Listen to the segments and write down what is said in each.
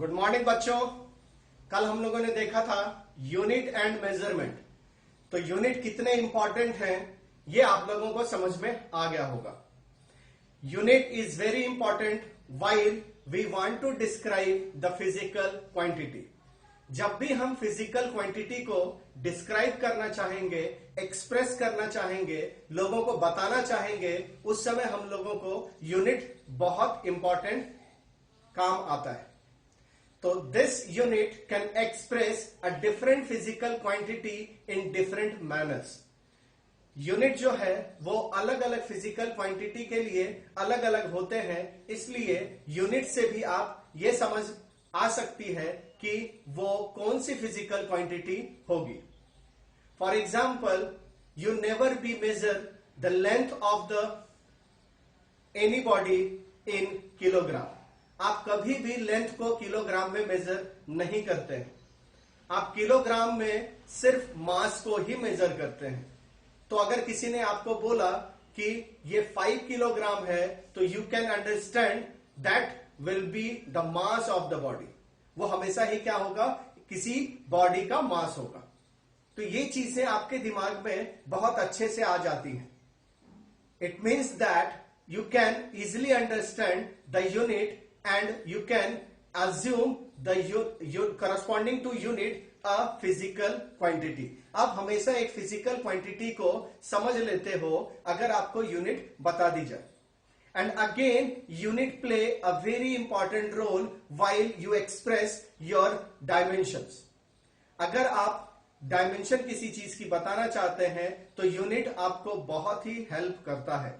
Good morning बच्चों। कल हम लोगों ने देखा था यूनिट एंड मेजरमेंट। तो यूनिट कितने इंपॉर्टेंट हैं ये आप लोगों को समझ में आ गया होगा। Unit is very important while we want to describe the physical quantity. जब भी हम फिजिकल क्वांटिटी को डिस्क्राइब करना चाहेंगे, एक्सप्रेस करना चाहेंगे, लोगों को बताना चाहेंगे, उस समय हम लोगों को यूनिट बहुत इंपॉर्टेंट काम आता है। तो this unit can express a different physical quantity in different manners. Unit जो है वो अलग अलग फिजिकल क्वांटिटी के लिए अलग अलग होते हैं, इसलिए यूनिट से भी आप ये समझ आ सकती है कि वो कौन सी फिजिकल क्वांटिटी होगी। For example, you never be measure the length of the any body in kilogram. आप कभी भी लेंथ को किलोग्राम में मेजर नहीं करते हैं। आप किलोग्राम में सिर्फ मास को ही मेजर करते हैं। तो अगर किसी ने आपको बोला कि ये 5 किलोग्राम है, तो you can understand that will be the mass of the body. वो हमेशा ही क्या होगा, किसी बॉडी का मास होगा। तो ये चीजें आपके दिमाग में बहुत अच्छे से आ जाती हैं। It means that you can easily understand the unit and you can assume the corresponding to unit a physical quantity। आप हमेशा एक फिजिकल क्वांटिटी को समझ लेते हो अगर आपको यूनिट बता दी जाए। And again, unit play a very important role while you express your dimensions। अगर आप डायमेंशन किसी चीज की बताना चाहते हैं तो यूनिट आपको बहुत ही हेल्प करता है।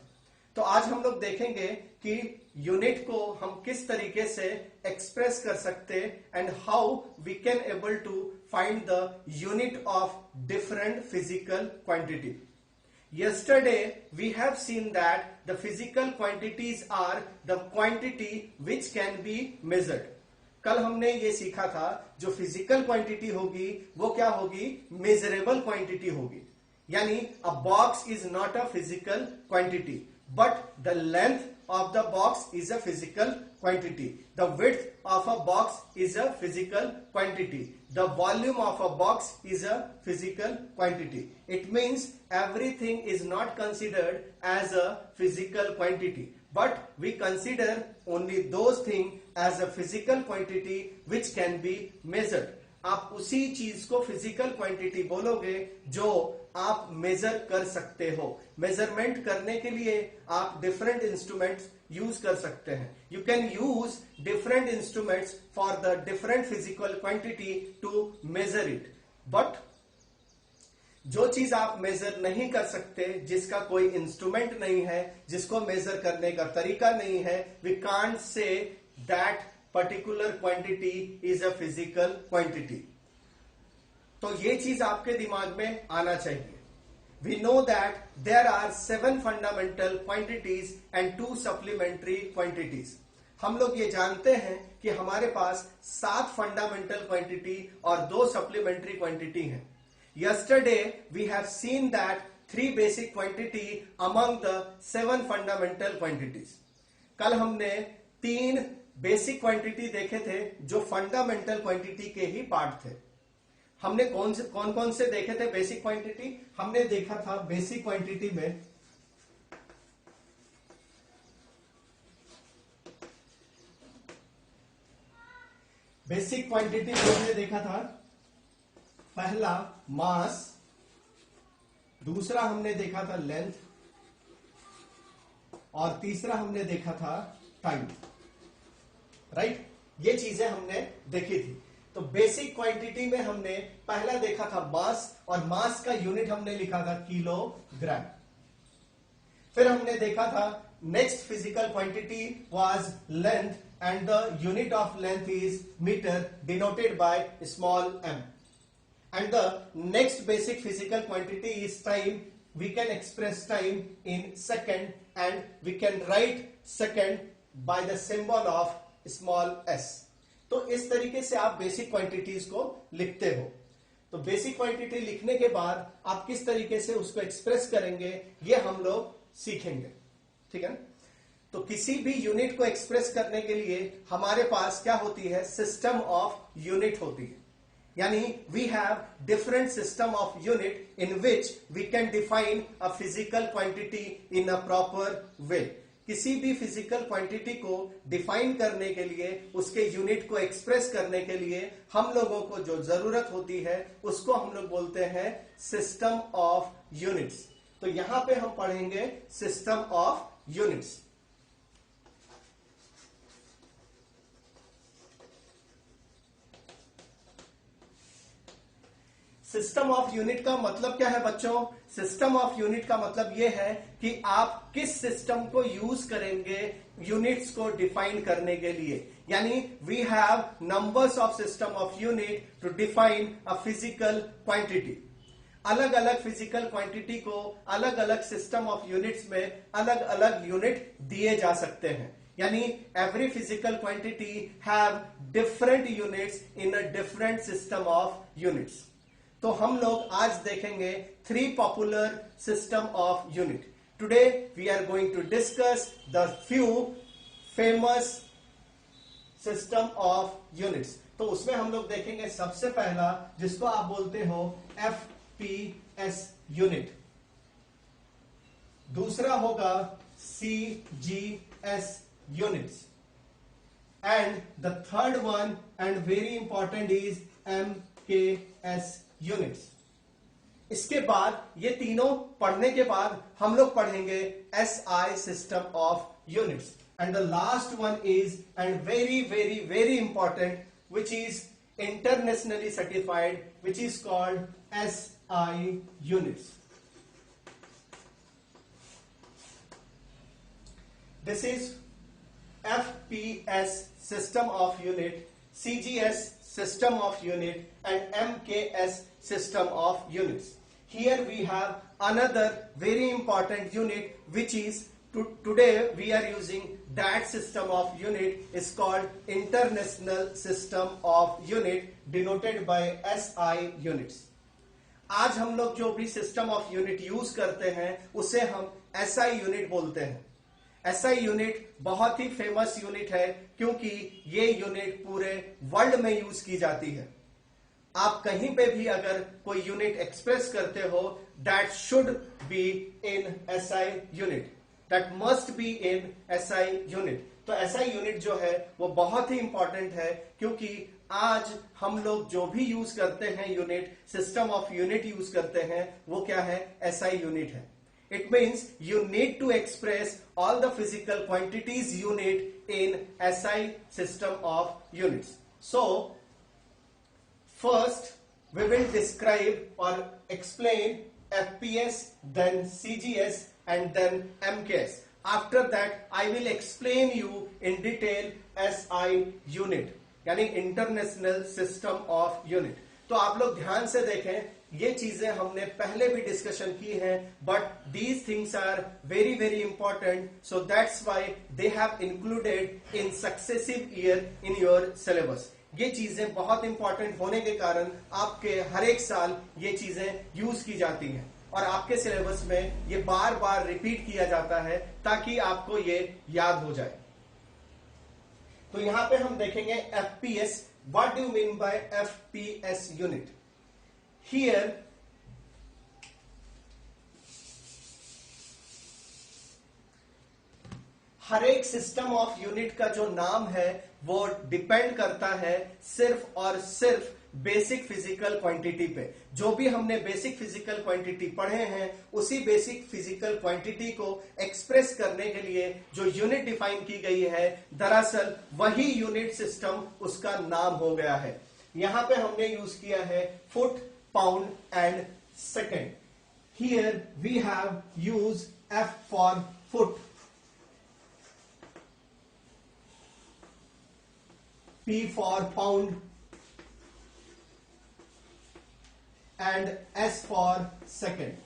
तो आज हम लोग देखेंगे कि यूनिट को हम किस तरीके से एक्सप्रेस कर सकते and how we can able to find the unit of different physical quantity. Yesterday we have seen that the physical quantities are the quantity which can be measured। कल हमने ये सीखा था जो फिजिकल क्वांटिटी होगी वो क्या होगी, मेजरेबल क्वांटिटी होगी। यानी अ box is not a physical quantity but the length of the box is a physical quantity, the width of a box is a physical quantity, the volume of a box is a physical quantity। It means everything is not considered as a physical quantity, but we consider only those things as a physical quantity which can be measured। आप उसी चीज को physical quantity बोलोगे जो आप major कर सकते हो। मेजरमेंट करने के लिए आप डिफरेंट इंस्ट्रूमेंट्स यूज कर सकते हैं। You can use different instruments for the different physical quantity to measure it. But जो चीज आप मेजर नहीं कर सकते, जिसका कोई इंस्ट्रूमेंट नहीं है, जिसको मेजर करने का तरीका नहीं है, we can't say that particular quantity is a physical quantity। तो ये चीज आपके दिमाग में आना चाहिए। We know that there are 7 fundamental quantities and 2 supplementary quantities। हम लोग ये जानते हैं कि हमारे पास 7 फंडामेंटल क्वांटिटी और 2 सप्लीमेंट्री क्वांटिटी हैं। Yesterday we have seen that 3 basic quantity among the 7 fundamental quantities। कल हमने 3 बेसिक क्वांटिटी देखे थे जो फंडामेंटल क्वांटिटी के ही पार्ट थे। हमने कौन कौन से देखे थे बेसिक क्वांटिटी? हमने देखा था बेसिक क्वांटिटी में हमने देखा था पहला मास, दूसरा हमने देखा था लेंथ, और तीसरा हमने देखा था टाइम। राइट, ये चीजें हमने देखी थी। तो बेसिक क्वांटिटी में हमने पहला देखा था मास, और मास का यूनिट हमने लिखा था किलोग्राम। फिर हमने देखा था next physical quantity was length and the unit of length is metre denoted by small m। And the next basic physical quantity is time. We can express time in second and we can write second by the symbol of small s। तो इस तरीके से आप basic quantities को लिखते हो। तो basic quantity लिखने के बाद आप किस तरीके से उसको एक्सप्रेस करेंगे ये हम लोग सीखेंगे। ठीक है ना? तो किसी भी यूनिट को एक्सप्रेस करने के लिए हमारे पास क्या होती है, सिस्टम ऑफ यूनिट होती है। यानी we have different system of unit in which we can define a physical quantity in a proper way. किसी भी फिजिकल क्वांटिटी को डिफाइन करने के लिए, उसके यूनिट को एक्सप्रेस करने के लिए हम लोगों को जो जरूरत होती है उसको हम लोग बोलते हैं सिस्टम ऑफ यूनिट्स। तो यहां पे हम पढ़ेंगे system of units. System of unit का मतलब क्या है बच्चों? सिस्टम ऑफ यूनिट का मतलब यह है कि आप किस सिस्टम को यूज करेंगे यूनिट्स को डिफाइन करने के लिए। यानी we have numbers of system of unit to define a physical quantity. अलग अलग फिजिकल क्वांटिटी को अलग अलग सिस्टम ऑफ यूनिट्स में अलग अलग यूनिट दिए जा सकते हैं। यानी every physical quantity have different units in a different system of units. तो हम लोग आज देखेंगे 3 popular system of unit. Today we are going to discuss the few famous system of units. तो उसमें हम लोग देखेंगे सबसे पहला, जिसको आप बोलते हो FPS यूनिट। दूसरा होगा CGS units, and the third one and very important is MKS units. इसके बाद ये तीनों पढ़ने के बाद हम लोग पढ़ेंगे SI system of units, and the last one is and very very very important which is internationally certified, which is called SI units. This is FPS system of unit, CGS system of unit, and MKS system of units. Here we have another very important unit which is today we are using that system of unit is called International System of Unit, denoted by SI units. आज हम लोग जो भी system of unit use करते हैं उसे हम SI unit बोलते हैं। SI यूनिट बहुत ही फेमस यूनिट है क्योंकि ये यूनिट पूरे वर्ल्ड में यूज की जाती है। आप कहीं पे भी अगर कोई यूनिट एक्सप्रेस करते हो, that should be in SI unit, that must be in SI unit. तो SI यूनिट जो है वो बहुत ही इंपॉर्टेंट है क्योंकि आज हम लोग जो भी यूज करते हैं unit, system of unit use करते हैं, वो क्या है? SI यूनिट है। It means you need to express all the physical quantities unit in SI system of units. So, first we will describe or explain FPS, then CGS, and then MKS. After that, I will explain you in detail SI unit, यानी International System of Unit. तो आप लोग ध्यान से देखें, ये चीजें हमने पहले भी डिस्कशन की हैं, but these things are very very important, so that's why they have included in successive year in your syllabus. ये चीजें बहुत इंपॉर्टेंट होने के कारण आपके हर एक साल ये चीजें यूज की जाती हैं और आपके सिलेबस में ये बार बार रिपीट किया जाता है ताकि आपको ये याद हो जाए। तो यहां पे हम देखेंगे FPS। What do you mean by FPS unit? Here हर एक सिस्टम ऑफ यूनिट का जो नाम है वो डिपेंड करता है सिर्फ और सिर्फ बेसिक फिजिकल क्वांटिटी पे। जो भी हमने बेसिक फिजिकल क्वांटिटी पढ़े हैं, उसी बेसिक फिजिकल क्वांटिटी को एक्सप्रेस करने के लिए जो यूनिट डिफाइन की गई है, दरअसल वही यूनिट सिस्टम उसका नाम हो गया है। यहां पे हमने यूज किया है foot, pound and second. Here we have use F for foot, P for pound, and S for second.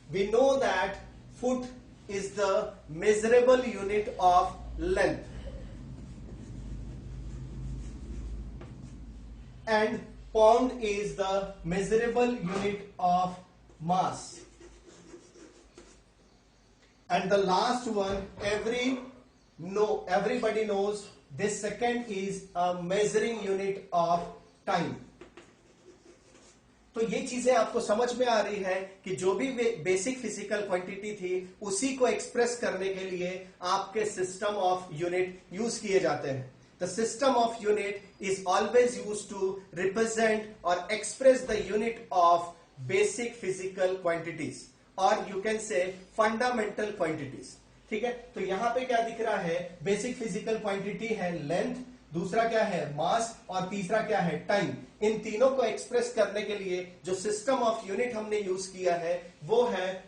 We know that foot is the measurable unit of length and pound is the measurable unit of mass, And the last one, everybody knows this second is a measuring unit of time. तो ये चीजें आपको समझ में आ रही है कि जो भी बेसिक फिजिकल क्वांटिटी थी उसी को एक्सप्रेस करने के लिए आपके सिस्टम ऑफ यूनिट यूज किए जाते हैं. The system of unit is always use to represent or express the unit of basic physical quantities or you can say fundamental quantities. ठीक है, तो यहां पे क्या दिख रहा है? बेसिक फिजिकल क्वांटिटी है लेंथ, दूसरा क्या है? मास, और तीसरा क्या है? टाइम. इन तीनों को एक्सप्रेस करने के लिए जो सिस्टम ऑफ यूनिट हमने यूज किया है वो है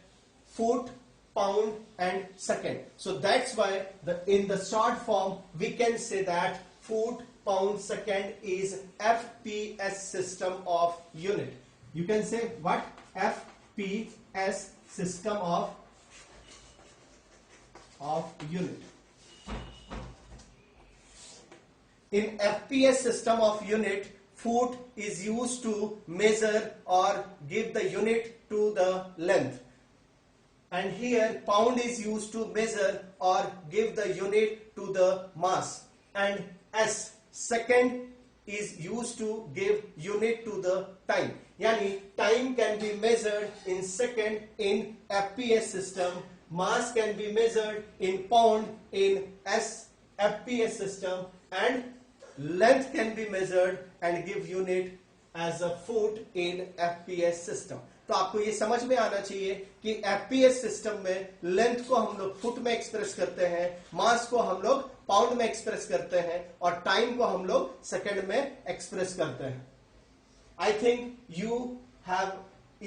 foot, pound and second. So that's why in the short form we can say that foot, pound, second is FPS system of unit. You can say what? FPS system of unit. In FPS system of unit, foot is used to measure or give the unit to the length. And here pound is used to measure or give the unit to the mass. And S, second, is used to give unit to the time. Yani time can be measured in second in FPS system. Mass can be measured in pound in FPS system. And length can be measured and give unit as a foot in FPS system. तो आपको ये समझ में आना चाहिए कि FPS system में length को हम लोग फुट में एक्सप्रेस करते हैं, मास को हम लोग पाउंड में एक्सप्रेस करते हैं और टाइम को हम लोग सेकंड में एक्सप्रेस करते हैं. I think you have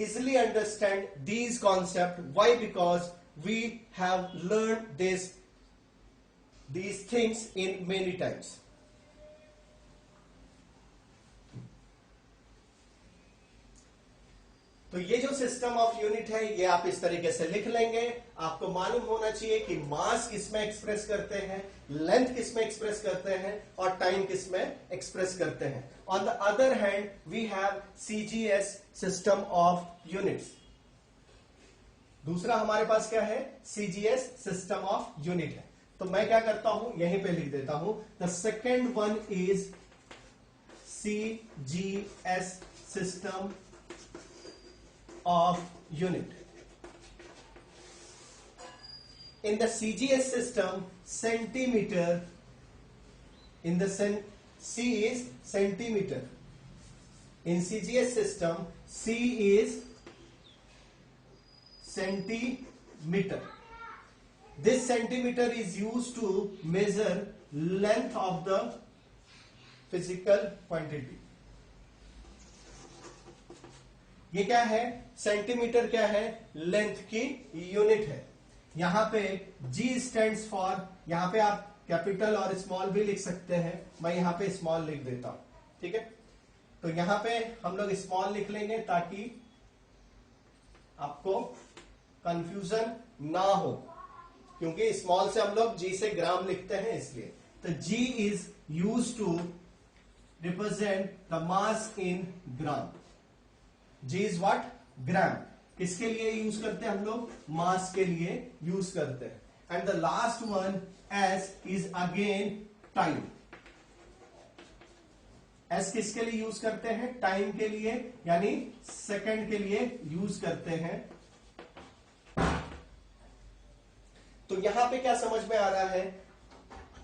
easily understand these concept. Why? Because we have learn these things in many times. तो ये जो सिस्टम ऑफ यूनिट है ये आप इस तरीके से लिख लेंगे. आपको मालूम होना चाहिए कि मास किस में एक्सप्रेस करते हैं, लेंथ किस में एक्सप्रेस करते हैं और टाइम किस में एक्सप्रेस करते हैं. On the other hand we have CGS system of units. दूसरा हमारे पास क्या है? सीजीएस सिस्टम ऑफ यूनिट है. तो मैं क्या करता हूं, यहीं पे लिख देता हूं. The second one is CGS system of unit. In the CGS system, centimeter, C is centimeter. In CGS system, C is centimeter. This centimeter is used to measure length of the physical quantity. ये क्या है? Centimetre क्या है? Length की unit है. यहां पे G stands for, यहां पे आप कैपिटल और स्मॉल भी लिख सकते हैं. मैं यहां पे स्मॉल लिख देता हूं. ठीक है, तो यहां पे हम लोग स्मॉल लिख लेंगे ताकि आपको कंफ्यूजन ना हो, क्योंकि स्मॉल से हम लोग G से ग्राम लिखते हैं इसलिए. तो G is use to represent the mass in gram. G is what? Gram. किसके लिए यूज करते हैं हम लोग? मास के लिए यूज करते हैं. And the last one S is again time. S किसके लिए यूज करते हैं? टाइम के लिए, यानी सेकंड के लिए यूज करते हैं. तो यहां पे क्या समझ में आ रहा है?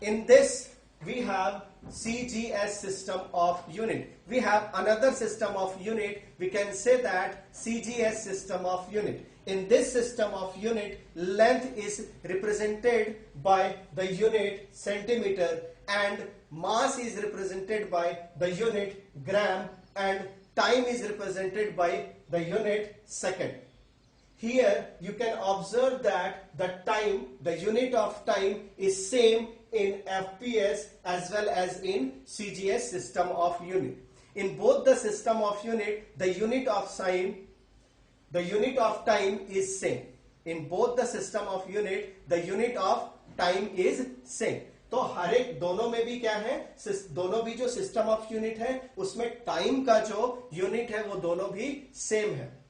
In this we have CGS system of unit. We have another system of unit. We can say that CGS system of unit. In this system of unit, length is represented by the unit centimeter and mass is represented by the unit gram and time is represented by the unit second. Here you can observe that the unit of time is same in FPS as well as in CGS system of unit. In both the system of unit, the unit of time is same. In both the system of unit, the unit of time is same. तो हर एक दोनों में भी क्या है? दोनों भी जो सिस्टम ऑफ यूनिट है उसमें टाइम का जो यूनिट है वो दोनों भी सेम है.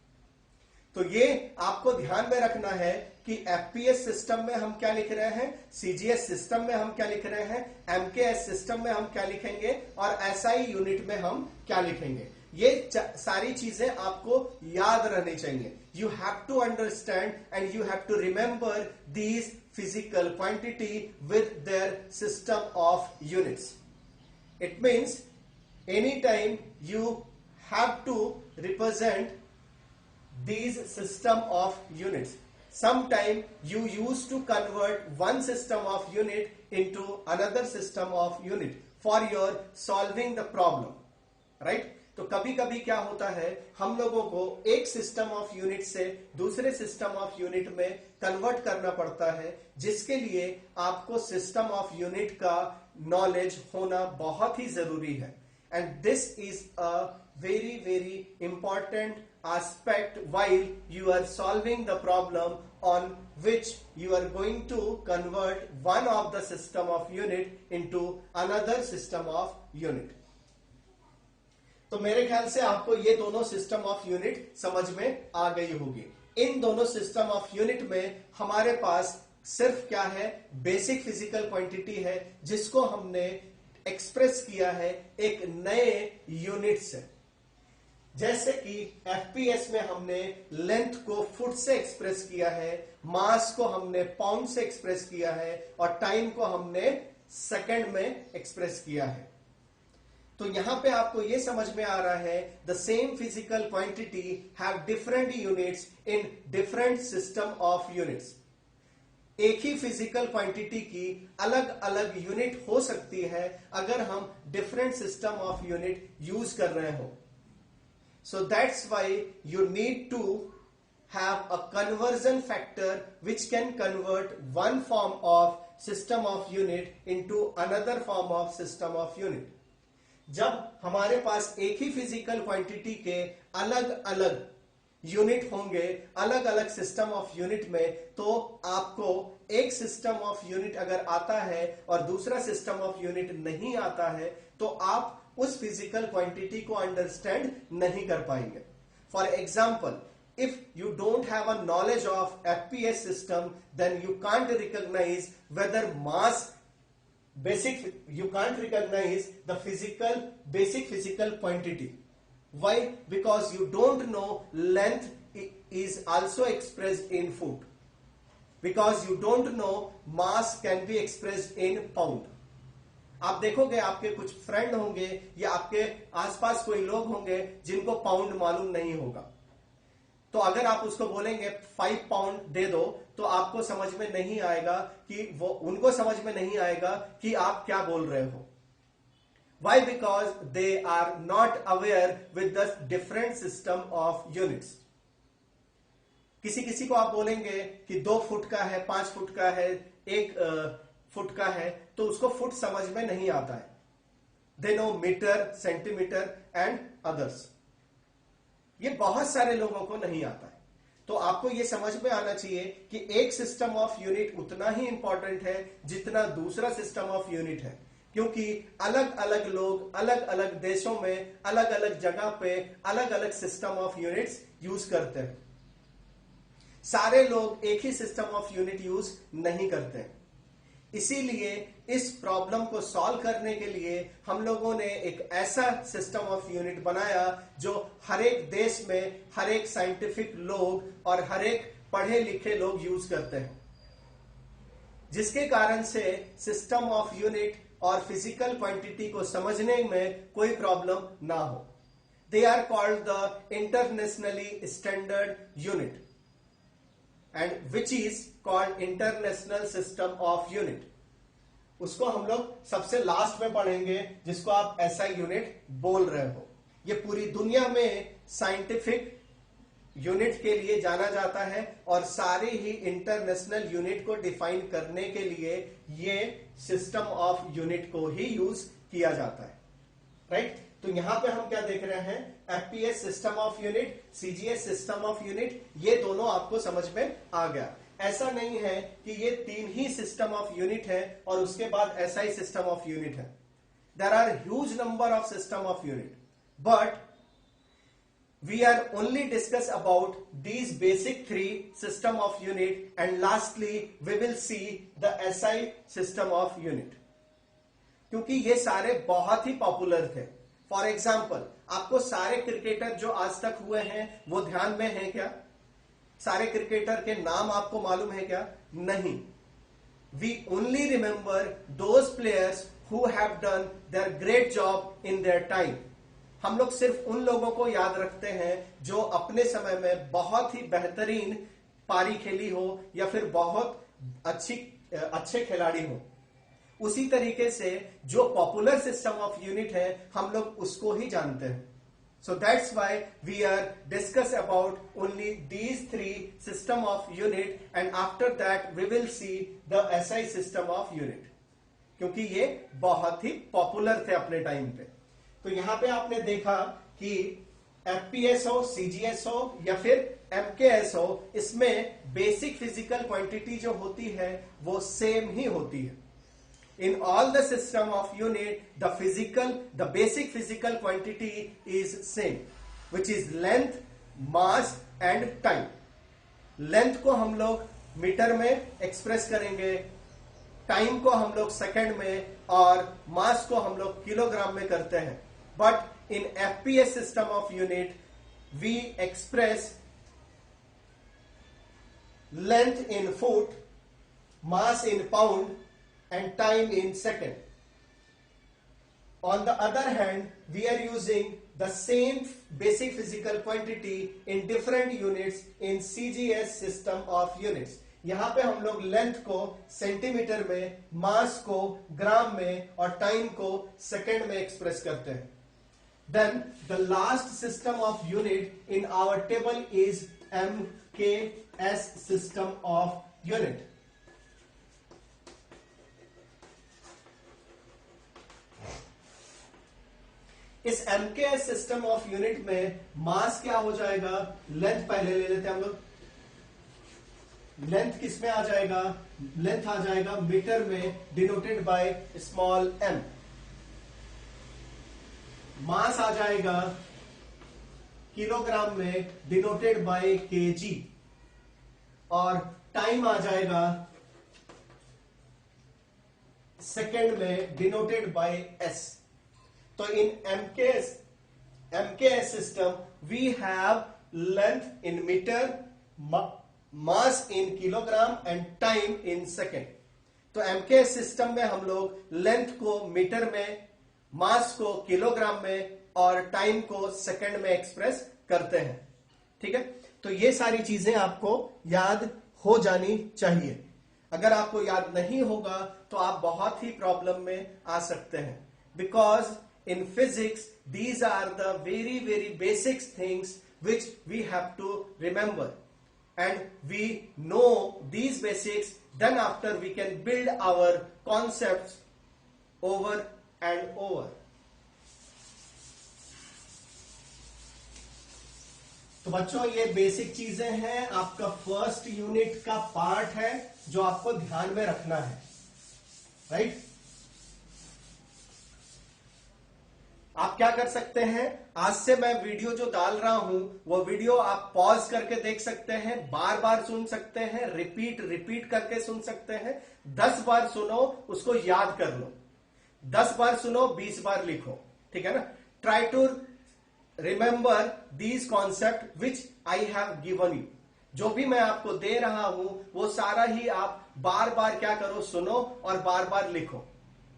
तो ये आपको ध्यान में रखना है कि एफपीएस सिस्टम में हम क्या लिख रहे हैं, सीजीएस सिस्टम में हम क्या लिख रहे हैं, एमकेएस सिस्टम में हम क्या लिखेंगे और एसआई यूनिट में हम क्या लिखेंगे। ये सारी चीजें आपको याद रहनी चाहिए। You have to understand and you have to remember these physical quantity with their system of units. It means any time you have to represent these system of units. Sometime you used to convert one system of unit into another system of unit for your solving the problem, right? तो कभी कभी क्या होता है, हम लोगों को एक सिस्टम ऑफ यूनिट से दूसरे सिस्टम ऑफ यूनिट में कन्वर्ट करना पड़ता है, जिसके लिए आपको सिस्टम ऑफ यूनिट का नॉलेज होना बहुत ही जरूरी है। And this is a very very important aspect while you are solving the problem on which you are going to convert one of the system of unit into another system of unit. तो मेरे ख्याल से आपको ये दोनों system of unit समझ में आ गई होगी। इन दोनों सिस्टम ऑफ यूनिट में हमारे पास सिर्फ क्या है, बेसिक फिजिकल क्वांटिटी है, जिसको हमने एक्सप्रेस किया है एक नए यूनिट से। जैसे कि एफपीएस में हमने लेंथ को फुट से एक्सप्रेस किया है, मास को हमने पाउंड से एक्सप्रेस किया है और टाइम को हमने सेकंड में एक्सप्रेस किया है। तो यहां पे आपको यह समझ में आ रहा है, the same physical quantity have different units in different system of units. एक ही फिजिकल क्वांटिटी की अलग अलग यूनिट हो सकती है अगर हम different system of unit use कर रहे हो। So that's why you need to have a conversion factor which can convert one form of system of unit into another form of system of unit. जब हमारे पास एक ही physical quantity के अलग अलग unit होंगे अलग अलग सिस्टम ऑफ यूनिट में, तो आपको एक सिस्टम ऑफ यूनिट अगर आता है और दूसरा सिस्टम ऑफ यूनिट नहीं आता है, तो आप उस फिजिकल क्वांटिटी को अंडरस्टैंड नहीं कर पाएंगे। For example, if you don't have a knowledge of FPS system, then you can't recognise whether mass basic, you can't recognise the physical basic physical quantity. Why? Because you don't know length is also expressed in foot. Because you don't know mass can be expressed in pound. आप देखोगे आपके कुछ friend होंगे या आपके आसपास कोई लोग होंगे जिनको पाउंड मालूम नहीं होगा। तो अगर आप उसको बोलेंगे 5 पाउंड दे दो, तो आपको समझ में नहीं आएगा कि उनको समझ में नहीं आएगा कि आप क्या बोल रहे हो। Why? Because they are not aware with the different system of units. किसी किसी को आप बोलेंगे कि 2 फुट का है, 5 फुट का है, 1 फुट का है, तो उसको फुट समझ में नहीं आता है। They know metre, centimetre and others. ये बहुत सारे लोगों को नहीं आता है। तो आपको ये समझ में आना चाहिए कि एक सिस्टम ऑफ यूनिट उतना ही इंपॉर्टेंट है जितना दूसरा सिस्टम ऑफ यूनिट है, क्योंकि अलग अलग लोग अलग अलग देशों में अलग अलग जगह पे अलग अलग सिस्टम ऑफ यूनिट्स यूज करते हैं। सारे लोग एक ही सिस्टम ऑफ यूनिट यूज नहीं करते हैं। इसीलिए इस प्रॉब्लम को सॉल्व करने के लिए हम लोगों ने एक ऐसा सिस्टम ऑफ यूनिट बनाया जो हर एक देश में हर एक साइंटिफिक लोग और हर एक पढ़े लिखे लोग यूज करते हैं, जिसके कारण से सिस्टम ऑफ यूनिट और फिजिकल क्वांटिटी को समझने में कोई प्रॉब्लम ना हो। They are called the internationally standard unit and which is called international system of unit. उसको हम लोग सबसे लास्ट में पढ़ेंगे, जिसको आप एसआई यूनिट बोल रहे हो। ये पूरी दुनिया में साइंटिफिक यूनिट के लिए जाना जाता है और सारे ही इंटरनेशनल यूनिट को डिफाइन करने के लिए ये सिस्टम ऑफ यूनिट को ही यूज किया जाता है, राइट। तो यहां पे हम क्या देख रहे हैं, FPS system of unit, CGS system of unit, ये दोनों आपको समझ में आ गया। ऐसा नहीं है कि ये 3 ही सिस्टम ऑफ यूनिट है और उसके बाद एसआई सिस्टम ऑफ यूनिट है। There are huge number of system of unit, but we are only discuss about these basic three system of unit and lastly we will see the SI system of unit. क्योंकि ये सारे बहुत ही popular थे. For example आपको सारे cricketer जो आज तक हुए हैं वो ध्यान में है क्या? सारे क्रिकेटर के नाम आपको मालूम है क्या? नहीं. We only remember those players who have done their great job in their time. हम लोग सिर्फ उन लोगों को याद रखते हैं जो अपने समय में बहुत ही बेहतरीन पारी खेली हो या फिर बहुत अच्छे खिलाड़ी हो. उसी तरीके से जो पॉपुलर सिस्टम ऑफ यूनिट है हम लोग उसको ही जानते हैं. So that's why we are discuss about only these three system of unit and after that we will see the SI system of unit. क्योंकि ये बहुत ही पॉपुलर थे अपने टाइम पे. तो यहां पे आपने देखा कि एफपीएस हो, सीजीएस हो या फिर एमकेएस हो, इसमें बेसिक फिजिकल क्वांटिटी जो होती है वो सेम ही होती है. In all the system of unit, the basic physical quantity is same, which is length, mass and time. Length को हम लोग मीटर में एक्सप्रेस करेंगे, टाइम को हम लोग सेकंड में और मास को हम लोग किलोग्राम में करते हैं. But in FPS system of unit we express length in foot, mass in pound and time in second. On the other hand, we are using the same basic physical quantity in different units in CGS system of units. यहां पे हम लोग length को centimetre में, मास को ग्राम में और time को सेकंड में एक्सप्रेस करते हैं. Then the last system of unit in our table is MKS system of unit. इस एमकेएस सिस्टम ऑफ यूनिट में मास क्या हो जाएगा? लेंथ पहले ले लेते हैं हम लोग. लेंथ किस में आ जाएगा? लेंथ आ जाएगा मीटर में डिनोटेड बाय स्मॉल m. मास आ जाएगा किलोग्राम में डिनोटेड बाय kg और टाइम आ जाएगा सेकेंड में denoted by s. So in MKS system we have length in meter, mass in kilogram and time in second. तो MKS system में हम लोग length को मीटर में, मास को किलोग्राम में और टाइम को सेकंड में एक्सप्रेस करते हैं. ठीक है, तो ये सारी चीजें आपको याद हो जानी चाहिए. अगर आपको याद नहीं होगा तो आप बहुत ही प्रॉब्लम में आ सकते हैं. Because in physics these are the very basic things which we have to remember, and we know these basics, then after we can build our concepts over and over. तो बच्चों ये बेसिक चीजें हैं, आपका first unit का part है जो आपको ध्यान में रखना है. राइट? आप क्या कर सकते हैं, आज से मैं वीडियो जो डाल रहा हूं वो वीडियो आप पॉज करके देख सकते हैं, बार बार सुन सकते हैं, रिपीट करके सुन सकते हैं. 10 बार सुनो, उसको याद कर लो. 10 बार सुनो, 20 बार लिखो. ठीक है ना? Try to remember these concept which I have given you. जो भी मैं आपको दे रहा हूं वो सारा ही आप बार बार क्या करो, सुनो और बार बार लिखो.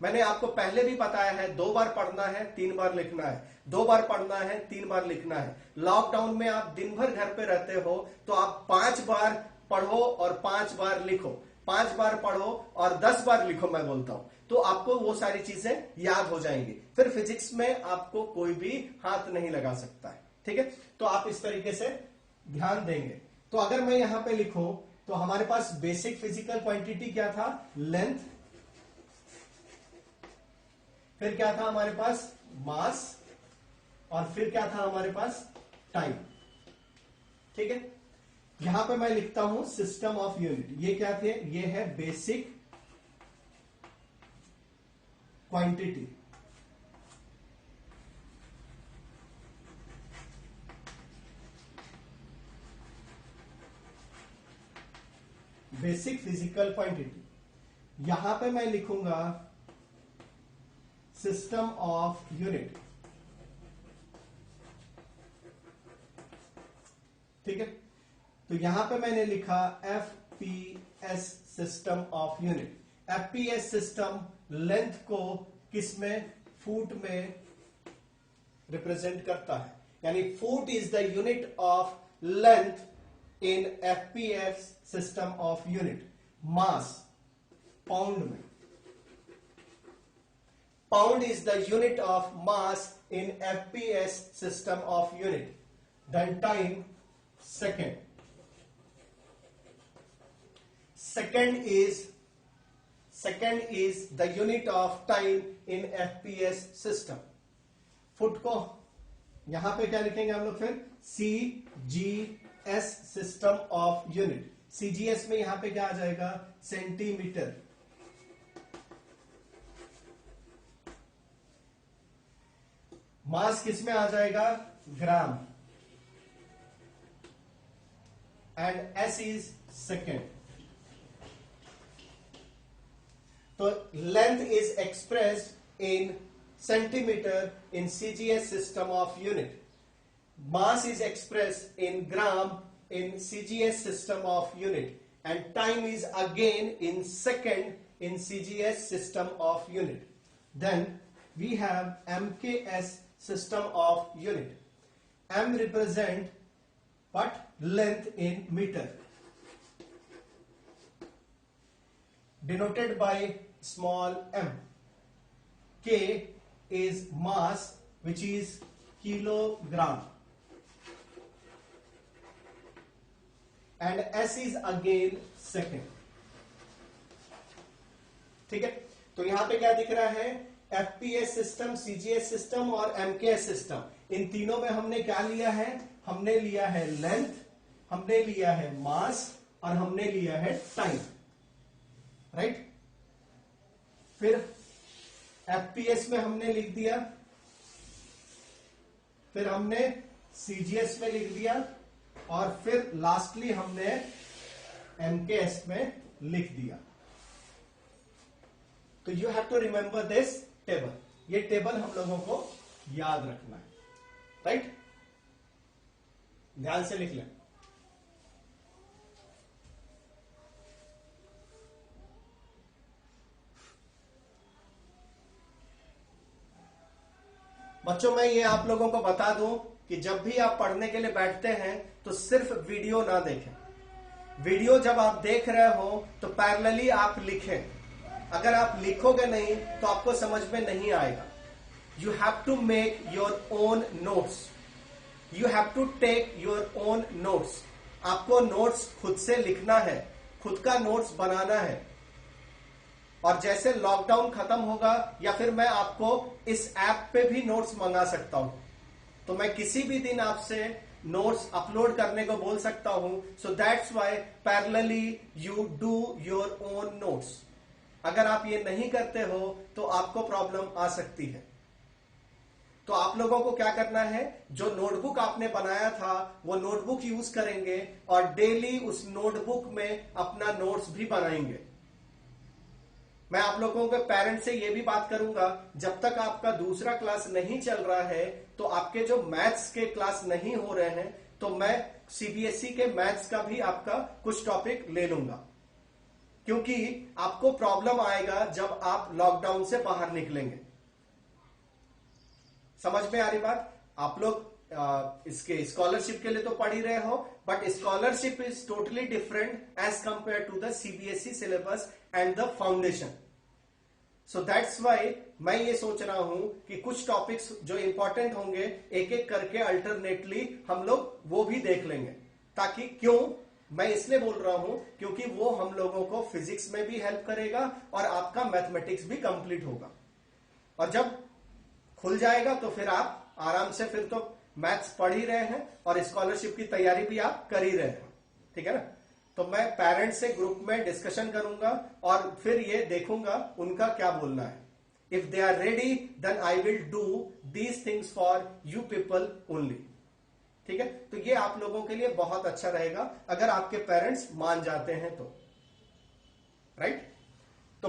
मैंने आपको पहले भी बताया है, 2 बार पढ़ना है, 3 बार लिखना है. 2 बार पढ़ना है, 3 बार लिखना है. लॉकडाउन में आप दिन भर घर पे रहते हो तो आप 5 बार पढ़ो और 5 बार लिखो. 5 बार पढ़ो और 10 बार लिखो, मैं बोलता हूं, तो आपको वो सारी चीजें याद हो जाएंगी. फिर फिजिक्स में आपको कोई भी हाथ नहीं लगा सकता है. ठीक है, तो आप इस तरीके से ध्यान देंगे. तो अगर मैं यहां पे लिखूं तो हमारे पास बेसिक फिजिकल क्वांटिटी क्या था? लेंथ. फिर क्या था हमारे पास? मास. और फिर क्या था हमारे पास? टाइम. ठीक है, यहां पे मैं लिखता हूं सिस्टम ऑफ यूनिट. ये क्या थे? ये है basic quantity. Basic physical quantity, यहां पे मैं लिखूंगा सिस्टम ऑफ यूनिट। ठीक है, तो यहां पे मैंने लिखा FPS system of unit. FPS system length को किस में, फुट में रिप्रेजेंट करता है, यानी foot is the unit of length in FPS system of unit. Mass pound में, pound is the unit of mass in FPS system of unit. Then time second, second is the unit of time in FPS system। Foot को यहां पे क्या लिखेंगे हम लोग फिर, CGS system of unit. CGS में यहां पे क्या आ जाएगा, सेंटीमीटर। मास किस में आ जाएगा, gram. And S is second. तो length is expressed in centimetre in CGS system of unit. Mass is expressed in gram in CGS system of unit, and time is again in second in CGS system of unit. Then we have MKS system of unit. M represent what, length in meter, denoted by small m. K is mass, which is kilogram, and S is again second। ठीक है, तो यहां पे क्या दिख रहा है, FPS system, CGS system और एमकेएस सिस्टम। इन तीनों में हमने क्या लिया है, हमने लिया है लेंथ, हमने लिया है मास और हमने लिया है टाइम, राइट। फिर एफपीएस में हमने लिख दिया, फिर हमने सीजीएस में लिख दिया, और फिर लास्टली हमने एमकेएस में लिख दिया। तो you have to remember this table, ये टेबल हम लोगों को याद रखना है, राइट। ध्यान से लिख लें। बच्चों, मैं ये आप लोगों को बता दूं कि जब भी आप पढ़ने के लिए बैठते हैं तो सिर्फ वीडियो ना देखें। वीडियो जब आप देख रहे हो तो पैरेलली आप लिखें। अगर आप लिखोगे नहीं तो आपको समझ में नहीं आएगा। You have to make your own notes, you have to take your own notes. आपको नोट्स खुद से लिखना है, खुद का नोट्स बनाना है। और जैसे लॉकडाउन खत्म होगा या फिर मैं आपको इस ऐप पे भी नोट्स मंगा सकता हूं, तो मैं किसी भी दिन आपसे नोट्स अपलोड करने को बोल सकता हूं। सो that's Y parallelly you do your own notes. अगर आप ये नहीं करते हो तो आपको प्रॉब्लम आ सकती है। तो आप लोगों को क्या करना है, जो नोटबुक आपने बनाया था वो नोटबुक यूज करेंगे और डेली उस नोटबुक में अपना नोट्स भी बनाएंगे। मैं आप लोगों के पेरेंट्स से ये भी बात करूंगा, जब तक आपका दूसरा क्लास नहीं चल रहा है तो आपके जो मैथ्स के क्लास नहीं हो रहे हैं, तो मैं सीबीएसई के मैथ्स का भी आपका कुछ टॉपिक ले लूंगा, क्योंकि आपको प्रॉब्लम आएगा जब आप लॉकडाउन से बाहर निकलेंगे। समझ में आ रही बात? आप लोग इसके स्कॉलरशिप के लिए तो पढ़ ही रहे हो, but scholarship is totally different as compare to the CBSE syllabus and the foundation. So that's why मैं ये सोच रहा हूं कि कुछ टॉपिक्स जो इंपॉर्टेंट होंगे एक एक करके अल्टरनेटली हम लोग वो भी देख लेंगे। ताकि क्यों मैं इसलिए बोल रहा हूं, क्योंकि वो हम लोगों को फिजिक्स में भी हेल्प करेगा और आपका मैथमेटिक्स भी कंप्लीट होगा। और जब खुल जाएगा तो फिर आप आराम से, फिर तो मैथ्स पढ़ ही रहे हैं और स्कॉलरशिप की तैयारी भी आप कर ही रहे हैं, ठीक है ना। तो मैं पेरेंट्स से ग्रुप में डिस्कशन करूंगा और फिर ये देखूंगा उनका क्या बोलना है। If they are ready then I will do these things for you people only, ठीक है। तो ये आप लोगों के लिए बहुत अच्छा रहेगा अगर आपके पेरेंट्स मान जाते हैं तो।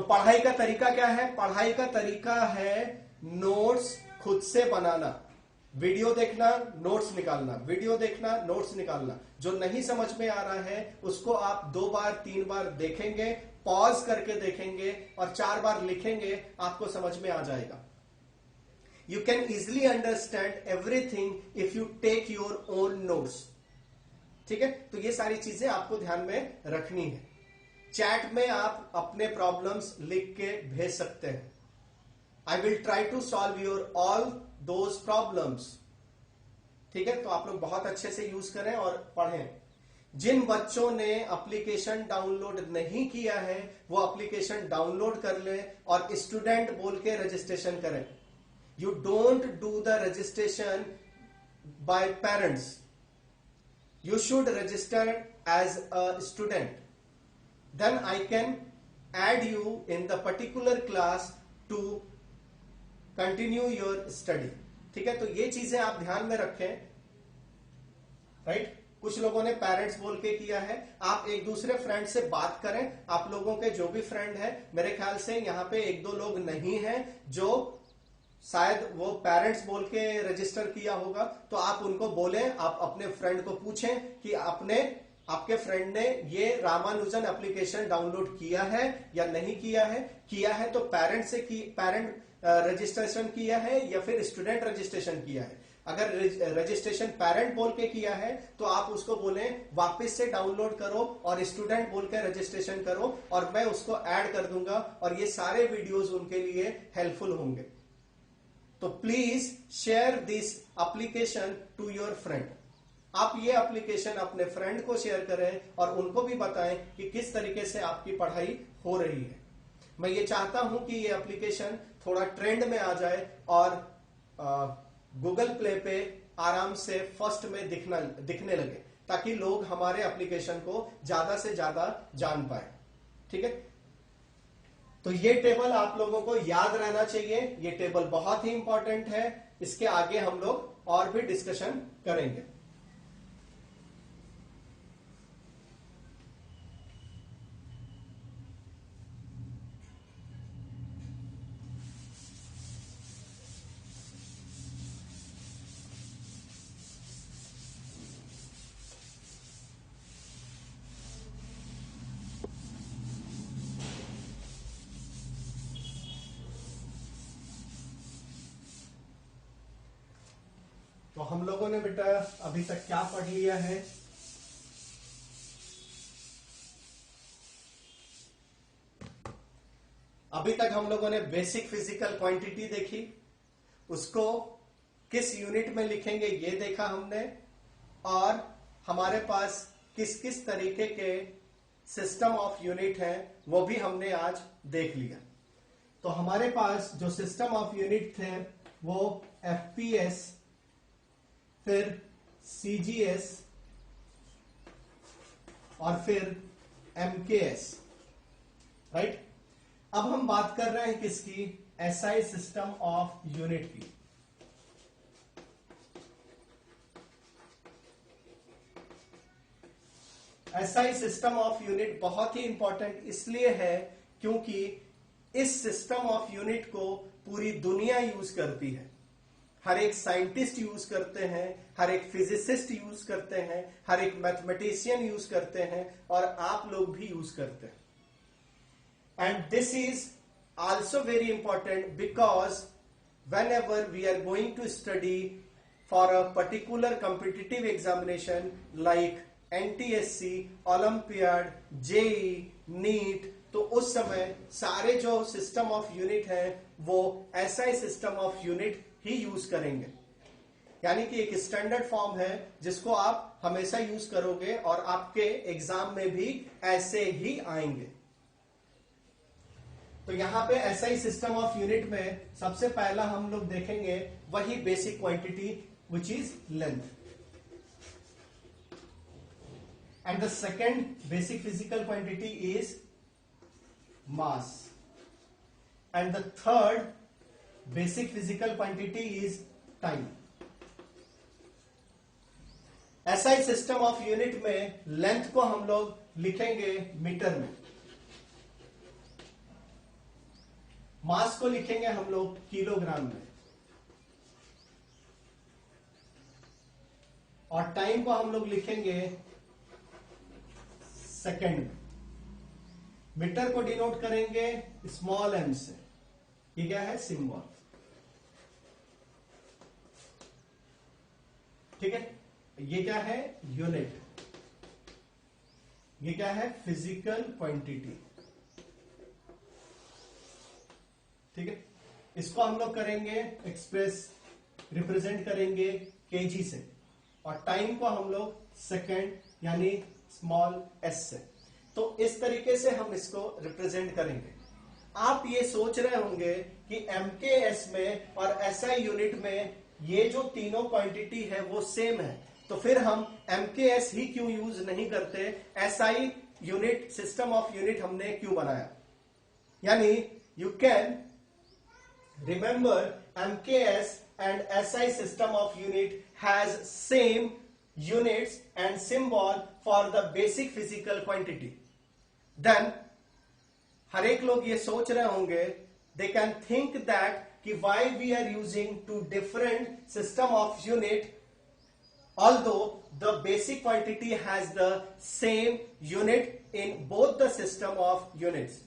पढ़ाई का तरीका क्या है? पढ़ाई का तरीका है नोट्स खुद से बनाना, वीडियो देखना, नोट्स निकालना, वीडियो देखना, नोट्स निकालना। जो नहीं समझ में आ रहा है उसको आप 2 बार 3 बार देखेंगे, पॉज करके देखेंगे और 4 बार लिखेंगे, आपको समझ में आ जाएगा। You can easily understand everything if you take your own notes. ठीक है, तो ये सारी चीजें आपको ध्यान में रखनी है। चैट में आप अपने प्रॉब्लम्स लिख के भेज सकते हैं। I will try to solve your all those problems. ठीक है, तो आप लोग बहुत अच्छे से यूज करें और पढ़ें। जिन बच्चों ने एप्लीकेशन डाउनलोड नहीं किया है वो एप्लीकेशन डाउनलोड कर लें और स्टूडेंट बोल के रजिस्ट्रेशन करें। You don't do the registration bye parents, you should register as a student, then I can add you in the particular class to continue your study। ठीक है, तो ये चीजें आप ध्यान में रखें। राइट, कुछ लोगों ने पेरेंट्स बोल के किया है। आप एक दूसरे फ्रेंड से बात करें। आप लोगों के जो भी फ्रेंड है, मेरे ख्याल से यहाँ पे 1-2 लोग नहीं हैं जो शायद वो पेरेंट्स बोल के रजिस्टर किया होगा, तो आप उनको बोलें, आप अपने फ्रेंड को पूछें कि आपके फ्रेंड ने ये रामानुजन एप्लीकेशन डाउनलोड किया है या नहीं किया है। किया है तो पेरेंट रजिस्ट्रेशन किया है या फिर स्टूडेंट रजिस्ट्रेशन किया है। अगर रजिस्ट्रेशन पेरेंट बोल के किया है तो आप उसको बोलें वापस से डाउनलोड करो और स्टूडेंट बोल के रजिस्ट्रेशन करो और मैं उसको ऐड कर दूंगा और ये सारे वीडियोस उनके लिए हेल्पफुल होंगे। तो please share this application to your friend. आप ये एप्लीकेशन अपने फ्रेंड को शेयर करें और उनको भी बताएं कि किस तरीके से आपकी पढ़ाई हो रही है। मैं ये चाहता हूं कि ये एप्लीकेशन थोड़ा ट्रेंड में आ जाए और गूगल प्ले पे आराम से फर्स्ट में दिखने लगे, ताकि लोग हमारे एप्लीकेशन को ज्यादा से ज्यादा जान पाए। ठीक है, तो ये टेबल आप लोगों को याद रहना चाहिए। ये टेबल बहुत ही इंपॉर्टेंट है। इसके आगे हम लोग और भी डिस्कशन करेंगे। तो हम लोगों ने बेटा अभी तक क्या पढ़ लिया है? अभी तक हम लोगों ने बेसिक फिजिकल क्वांटिटी देखी, उसको किस यूनिट में लिखेंगे ये देखा हमने, और हमारे पास किस किस तरीके के सिस्टम ऑफ यूनिट है वो भी हमने आज देख लिया। तो हमारे पास जो सिस्टम ऑफ यूनिट थे वो एफपीएस, फिर सीजीएस और फिर एमकेएस। राइट, अब हम बात कर रहे हैं किसकी? एसआई सिस्टम ऑफ यूनिट की। एसआई सिस्टम ऑफ यूनिट बहुत ही इंपॉर्टेंट इसलिए है क्योंकि इस सिस्टम ऑफ यूनिट को पूरी दुनिया यूज करती है। हर एक साइंटिस्ट यूज करते हैं, हर एक फिजिसिस्ट यूज करते हैं, हर एक मैथमेटिशियन यूज करते हैं और आप लोग भी यूज करते हैं। And this is also very important because whenever we are going to study for a particular competitive examination like NTSC, olympiad, JEE, NEET, तो उस समय सारे जो सिस्टम ऑफ यूनिट है वो SI system of unit he use करेंगे। यानी कि एक स्टैंडर्ड फॉर्म है जिसको आप हमेशा यूज करोगे और आपके एग्जाम में भी ऐसे ही आएंगे। तो यहां पे एसआई सिस्टम ऑफ यूनिट में सबसे पहला हम लोग देखेंगे वही basic quantity which is length, and the second basic physical quantity is mass, and the third basic physical quantity is time. SI system of unit में लेंथ को हम लोग लिखेंगे मीटर में, मास को लिखेंगे हम लोग किलोग्राम में और टाइम को हम लोग लिखेंगे सेकेंड में। मीटर को डिनोट करेंगे स्मॉल एम से। ये क्या है? सिंबल। ठीक है, ये क्या है? यूनिट। ये क्या है? Physical quantity. ठीक है, इसको हम लोग करेंगे एक्सप्रेस, रिप्रेजेंट करेंगे केजी से और टाइम को हम लोग सेकेंड यानी स्मॉल एस से। तो इस तरीके से हम इसको रिप्रेजेंट करेंगे। आप ये सोच रहे होंगे कि एमकेएस में और एसआई यूनिट में ये जो तीनों क्वांटिटी है वो सेम है, तो फिर हम एमकेएस ही क्यों यूज नहीं करते, SI unit, system of unit हमने क्यों बनाया? यानी you can remember MKS and SI system of unit has same units and symbol for the basic physical quantity. Then हर एक लोग ये सोच रहे होंगे, they can think that कि why we are using two different system of unit although the basic quantity has the same unit in both the system of units.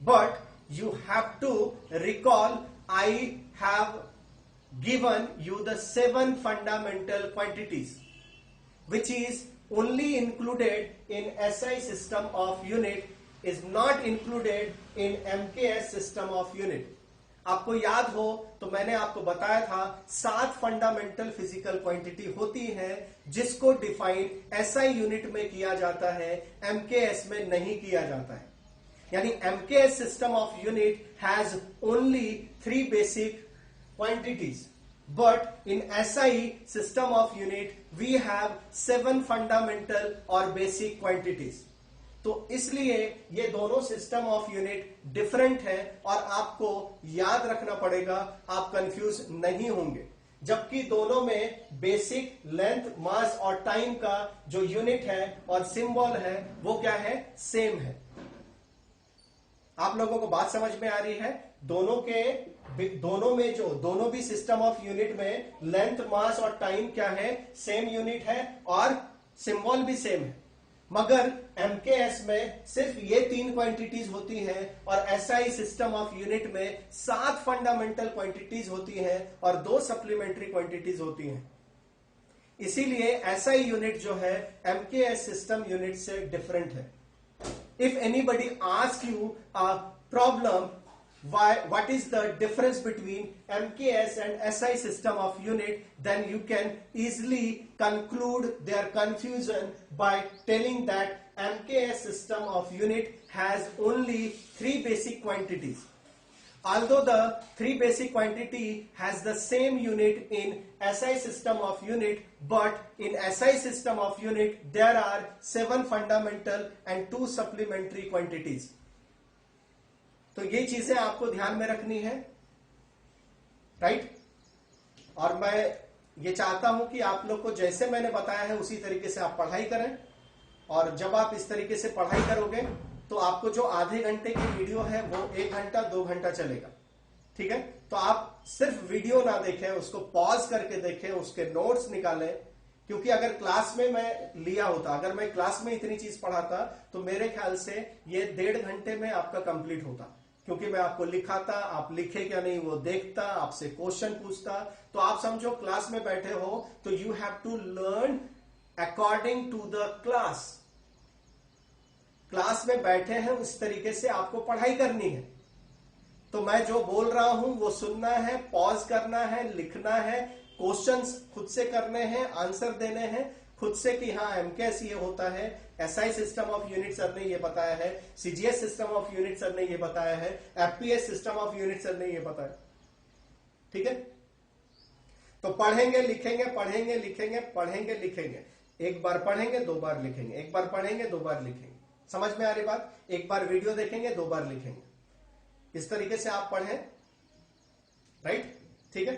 But you have to recall I have given you the 7 fundamental quantities which is only included in SI system of unit, is not included in MKS system of unit. आपको याद हो तो मैंने आपको बताया था 7 fundamental physical quantity होती है जिसको डिफाइन SI यूनिट में किया जाता है, MKS में नहीं किया जाता है। यानी MKS system of unit has only 3 basic quantities, but in SI system of unit we have 7 fundamental or basic quantities. तो इसलिए ये दोनों सिस्टम ऑफ यूनिट डिफरेंट है और आपको याद रखना पड़ेगा, आप कंफ्यूज नहीं होंगे। जबकि दोनों में बेसिक लेंथ, मास और टाइम का जो यूनिट है और सिंबल है वो क्या है? सेम है। आप लोगों को बात समझ में आ रही है? दोनों में जो दोनों भी सिस्टम ऑफ यूनिट में लेंथ, मास और टाइम क्या है? सेम यूनिट है और सिंबल भी सेम है। मगर एमकेएस में सिर्फ ये 3 क्वांटिटीज होती हैं और एसआई सिस्टम ऑफ यूनिट में 7 फंडामेंटल क्वांटिटीज होती हैं और 2 सप्लीमेंट्री क्वांटिटीज होती हैं। इसीलिए एसआई यूनिट जो है एमकेएस सिस्टम यूनिट से डिफरेंट है। If anybody asks you a problem, what is the difference between MKS and SI system of unit, then you can easily conclude their confusion by telling that MKS system of unit has only 3 basic quantities. Although the 3 basic quantity has the same unit in SI system of unit, but in SI system of unit there are 7 fundamental and 2 supplementary quantities. तो ये चीजें आपको ध्यान में रखनी है, right? और मैं ये चाहता हूं कि आप लोग को जैसे मैंने बताया है उसी तरीके से आप पढ़ाई करें, और जब आप इस तरीके से पढ़ाई करोगे तो आपको जो आधे घंटे की वीडियो है वो 1 घंटा 2 घंटा चलेगा। ठीक है, तो आप सिर्फ वीडियो ना देखें, उसको पॉज करके देखें, उसके नोट्स निकालें। क्योंकि अगर क्लास में मैं लिया होता, अगर मैं क्लास में इतनी चीज पढ़ाता तो मेरे ख्याल से ये 1.5 घंटे में आपका कंप्लीट होता, क्योंकि मैं आपको लिखाता, आप लिखे क्या नहीं वो देखता, आपसे क्वेश्चन पूछता। तो आप समझो क्लास में बैठे हो तो you have to learn according to the class. Class में बैठे हैं उस तरीके से आपको पढ़ाई करनी है। तो मैं जो बोल रहा हूं वो सुनना है, पॉज करना है, लिखना है, क्वेश्चंस खुद से करने हैं, आंसर देने हैं खुद से कि हाँ एमकेएस ये होता है, SI system of unit sir ने ये बताया है, CGS system of unit sir ने ये बताया है, FPS system of unit sir ने ये बताया। ठीक है, तो पढ़ेंगे लिखेंगे, पढ़ेंगे लिखेंगे, पढ़ेंगे लिखेंगे। एक बार पढ़ेंगे 2 बार लिखेंगे, एक बार पढ़ेंगे 2 बार लिखेंगे। समझ में आ रही बात? एक बार वीडियो देखेंगे 2 बार लिखेंगे। इस तरीके से आप पढ़ें, राइट? ठीक है,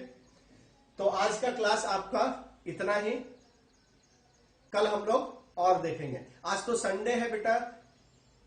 तो आज का क्लास आपका इतना ही। कल हम लोग और देखेंगे। आज तो संडे है बेटा,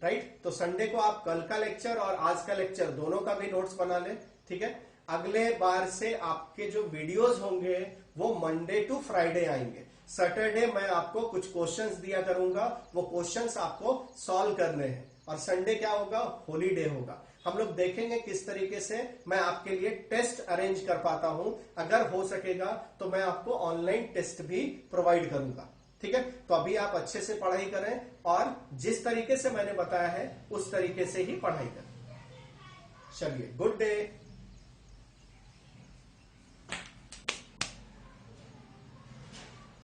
राइट। तो संडे को आप कल का लेक्चर और आज का लेक्चर दोनों का भी नोट्स बना लें, ठीक है। अगले बार से आपके जो वीडियोस होंगे वो मंडे टू फ्राइडे आएंगे। सैटरडे मैं आपको कुछ क्वेश्चंस दिया करूंगा, वो क्वेश्चंस आपको सॉल्व करने हैं। और संडे क्या होगा, हॉलीडे होगा। हम लोग देखेंगे किस तरीके से मैं आपके लिए टेस्ट अरेंज कर पाता हूं। अगर हो सकेगा तो मैं आपको ऑनलाइन टेस्ट भी प्रोवाइड करूंगा, ठीक है। तो अभी आप अच्छे से पढ़ाई करें और जिस तरीके से मैंने बताया है उस तरीके से ही पढ़ाई करें। चलिए, गुड डे।